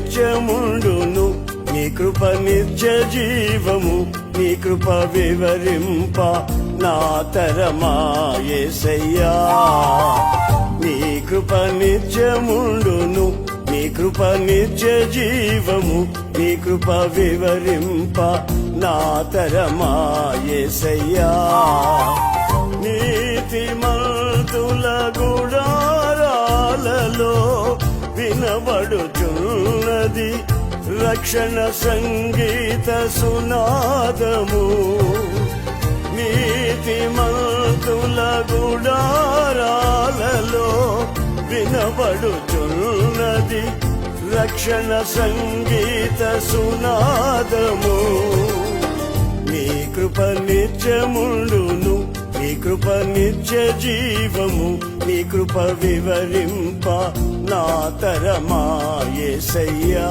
నిత్యముండును, నీ కృప నిత్య జీవము, నీ కృప వివరింప నా తరమా యేసయ్యా. నీ కృప నిత్యముండును, నీ కృప నిత్య జీవము, నీ కృప వివరింప నా తరమా యేసయ్యా. నీతిమంతుల గుడారాలలో వినబడుచున్నది రక్షణ సంగీత సునాదము. నీతిమంతుల గుడారాలలో వినబడుచున్నది రక్షణ సంగీత సునాదము. నీ కృప నిత్యముండును, నీ కృప నిత్య జీవము, నీ కృప వివరింప నా తరమా యేసయ్యా.